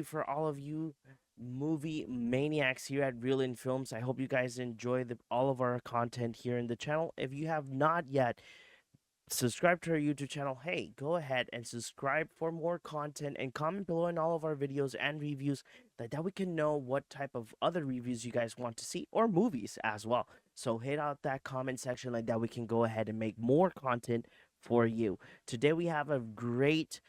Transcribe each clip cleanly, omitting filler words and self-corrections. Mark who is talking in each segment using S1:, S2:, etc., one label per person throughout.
S1: you for all of you movie maniacs here at Real In Films. I hope you guys enjoy all of our content here in the channel. If you have not yet subscribe to our YouTube channel, hey, go ahead and subscribe for more content and comment below in all of our videos and reviews like that we can know what type of other reviews you guys want to see or movies as well. So hit out that comment section like that we can go ahead and make more content for you. Today we have a great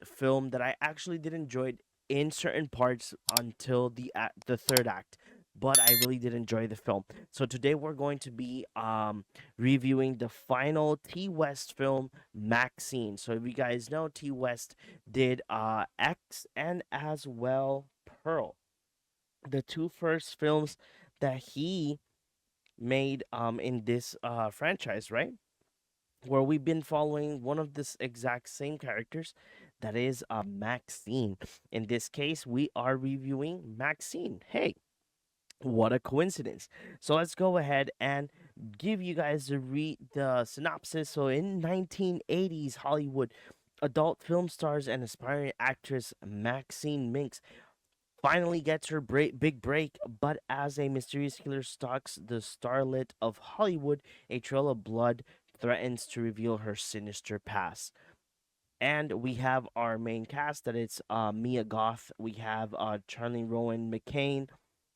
S1: film that I actually did enjoy in certain parts until the third act, but I really did enjoy the film. So today we're going to be reviewing the final T West film, Maxxine. So if you guys know, T West did X and as well Pearl, the two first films that he made in this franchise, right? Where we've been following one of this exact same characters, that is Maxxine. In this case, we are reviewing Maxxine. Hey, what a coincidence. So let's go ahead and give you guys the synopsis. So in 1980s Hollywood, adult film stars and aspiring actress Maxine Minks finally gets her big break, but as a mysterious killer stalks the starlet of Hollywood, a trail of blood threatens to reveal her sinister past. And we have our main cast, that it's Mia Goth, we have Charlie Rowan McCain,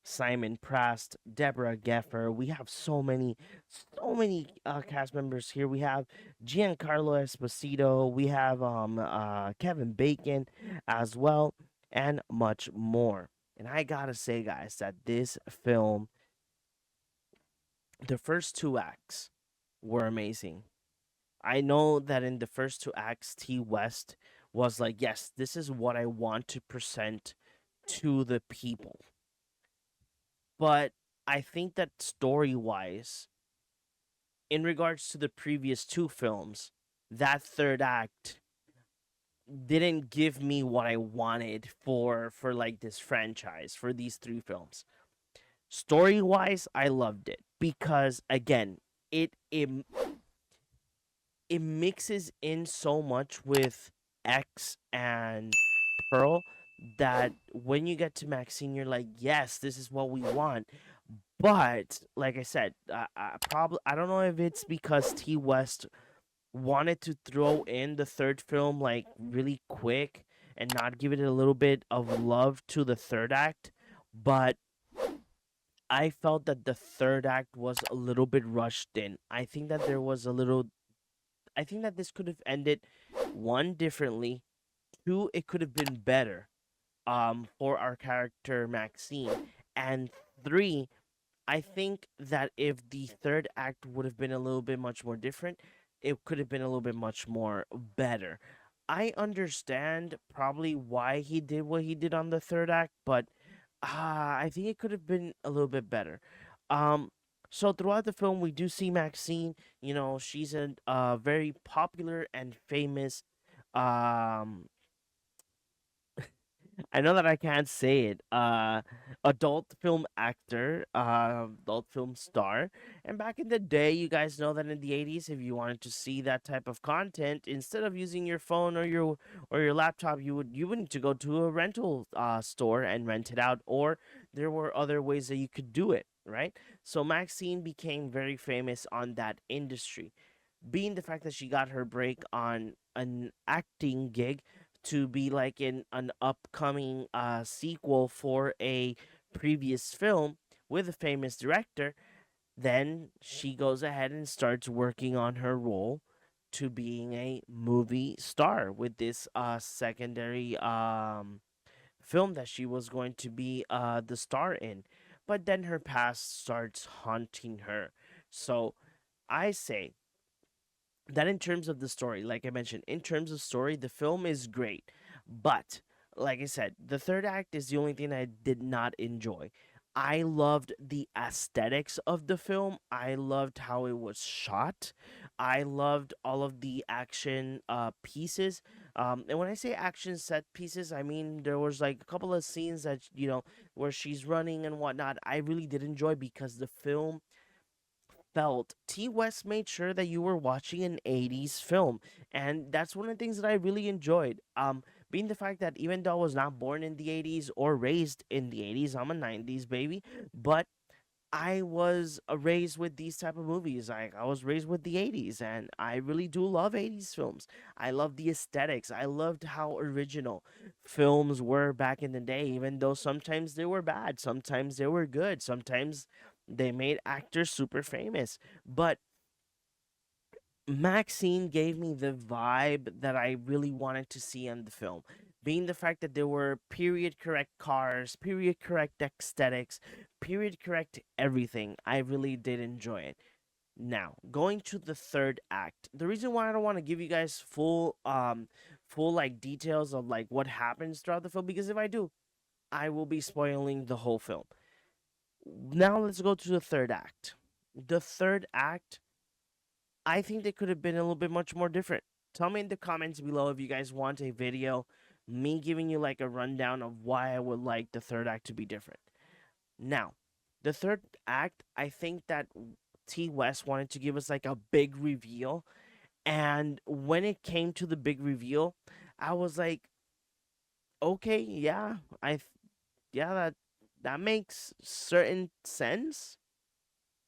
S1: Simon Prast, Deborah Geffer. We have so many cast members here. We have Giancarlo Esposito. We have Kevin Bacon as well, and much more. And I gotta say, guys, that this film, the first two acts were amazing. I know that in the first two acts, T West was like, yes, this is what I want to present to the people. But I think that story wise, in regards to the previous two films, that third act didn't give me what I wanted for like this franchise, for these three films. Story wise, I loved it because again, it it mixes in so much with X and Pearl that when you get to Maxine, you're like, yes, this is what we want. But like I said, I don't know if it's because T West wanted to throw in the third film like really quick and not give it a little bit of love to the third act, but I felt that the third act was a little bit rushed in. I think that there was a little. I think that this could have ended one differently. Two, it could have been better for our character Maxine, and three, I think that if the third act would have been a little bit much more different, it could have been a little bit much more better. I understand probably why he did what he did on the third act, but I think it could have been a little bit better. Um, so throughout the film, we do see Maxine. You know, she's a very popular and famous um I know that I can't say it. Adult film actor, adult film star. And back in the day, you guys know that in the 80s, if you wanted to see that type of content, instead of using your phone or your laptop, you would need to go to a rental store and rent it out, or there were other ways that you could do it, right? So Maxine became very famous on that industry, being the fact that she got her break on an acting gig to be like in an upcoming sequel for a previous film with a famous director. Then she goes ahead and starts working on her role to being a movie star with this secondary film that she was going to be the star in. But then her past starts haunting her. So I say that in terms of the story, like I mentioned, in terms of story, the film is great. But like I said, the third act is the only thing I did not enjoy. I loved the aesthetics of the film. I loved how it was shot. I loved all of the action pieces. And when I say action set pieces, I mean there was like a couple of scenes that where she's running and whatnot. I really did enjoy because the film felt T West made sure that you were watching an 80s film, and that's one of the things that I really enjoyed. being the fact that even though I was not born in the 80s or raised in the 80s, I'm a 90s baby, but I was raised with these type of movies. Like I was raised with the 80s, and I really do love 80s films. I love the aesthetics. I loved how original films were back in the day, even though sometimes they were bad, sometimes they were good, sometimes they made actors super famous. But Maxine gave me the vibe that I really wanted to see in the film. Being the fact that there were period correct cars, period correct aesthetics, period correct everything. I really did enjoy it. Now, going to the third act. The reason why I don't want to give you guys full like details of like what happens throughout the film, because if I do, I will be spoiling the whole film. Now let's go to the third act. The third act, I think they could have been a little bit much more different. Tell me in the comments below if you guys want a video, me giving you like a rundown of why I would like the third act to be different. Now, the third act, I think that T West wanted to give us like a big reveal. And when it came to the big reveal, I was like, okay, yeah, yeah, that makes certain sense.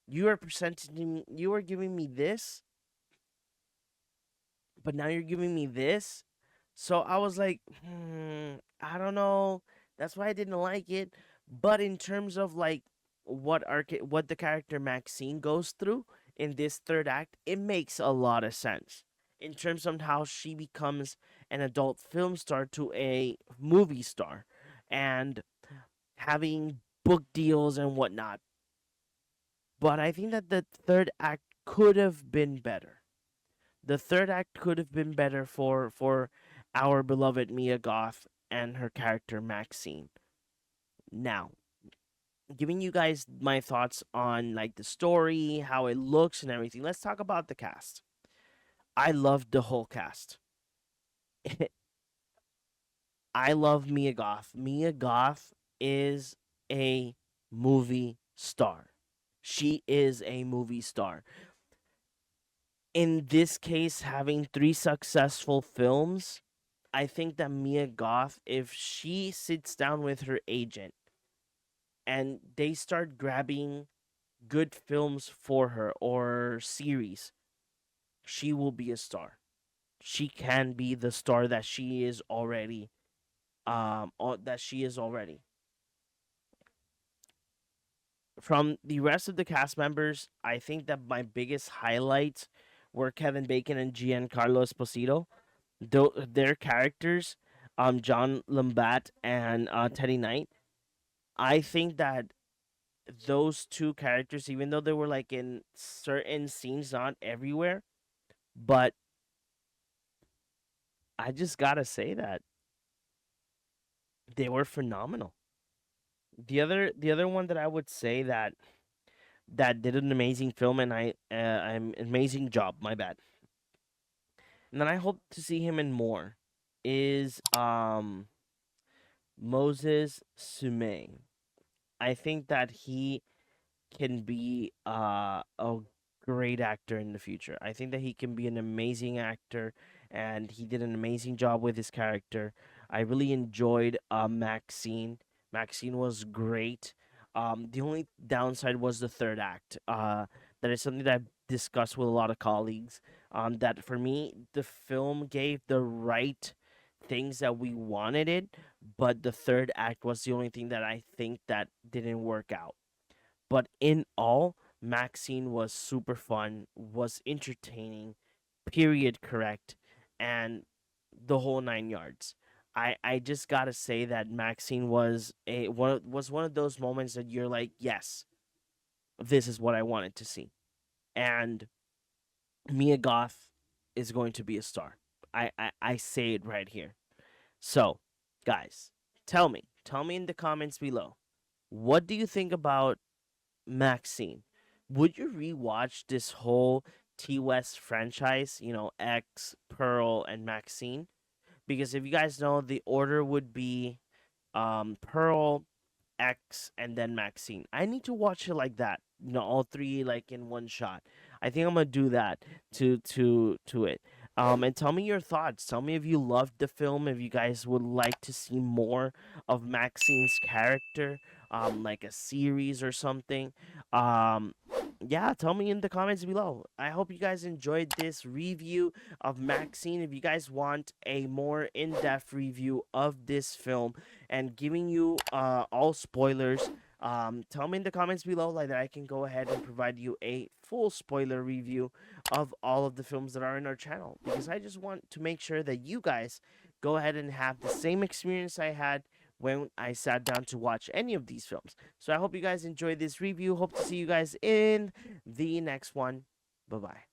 S1: You are giving me this, but now you're giving me this. So I was like, I don't know. That's why I didn't like it. But in terms of like what the character Maxine goes through in this third act, it makes a lot of sense. In terms of how she becomes an adult film star to a movie star and having book deals and whatnot. But I think that the third act could have been better. The third act could have been better for our beloved Mia Goth and her character Maxine. Now, giving you guys my thoughts on like the story, how it looks and everything. Let's talk about the cast. I loved the whole cast. I love Mia Goth. Mia Goth is a movie star. She is a movie star. In this case, having three successful films, I think that Mia Goth, if she sits down with her agent and they start grabbing good films for her or series, she will be a star. She can be the star that she is already. That she is already. From the rest of the cast members, I think that my biggest highlights were Kevin Bacon and Giancarlo Esposito. Their characters, John Lambat and Teddy Knight. I think that those two characters, even though they were like in certain scenes, not everywhere, but I just gotta say that they were phenomenal. The other one that I would say that did an amazing film and I'm amazing job. My bad. And then I hope to see him in more. Is Moses Sume. I think that he can be a great actor in the future. I think that he can be an amazing actor, and he did an amazing job with his character. I really enjoyed Maxine. Maxine was great. The only downside was the third act. That is something that I've discussed with a lot of colleagues. That for me, the film gave the right things that we wanted it, but the third act was the only thing that I think that didn't work out. But in all, Maxine was super fun, was entertaining, period correct, and the whole nine yards. I just gotta say that Maxine was one of those moments that you're like, yes, this is what I wanted to see. And Mia Goth is going to be a star. I say it right here. So, guys, tell me in the comments below, what do you think about Maxine? Would you rewatch this whole T West franchise? You know, X, Pearl, and Maxine. Because if you guys know, the order would be Pearl, X, and then Maxine. I need to watch it like that. You know, all three like in one shot. I think I'm gonna do that to it. And tell me your thoughts. Tell me if you loved the film, if you guys would like to see more of Maxine's character, like a series or something. Um, yeah, tell me in the comments below. I hope you guys enjoyed this review of Maxxine. If you guys want a more in-depth review of this film and giving you all spoilers, tell me in the comments below like that I can go ahead and provide you a full spoiler review of all of the films that are in our channel, because I just want to make sure that you guys go ahead and have the same experience I had when I sat down to watch any of these films. So I hope you guys enjoyed this review. Hope to see you guys in the next one. Bye bye.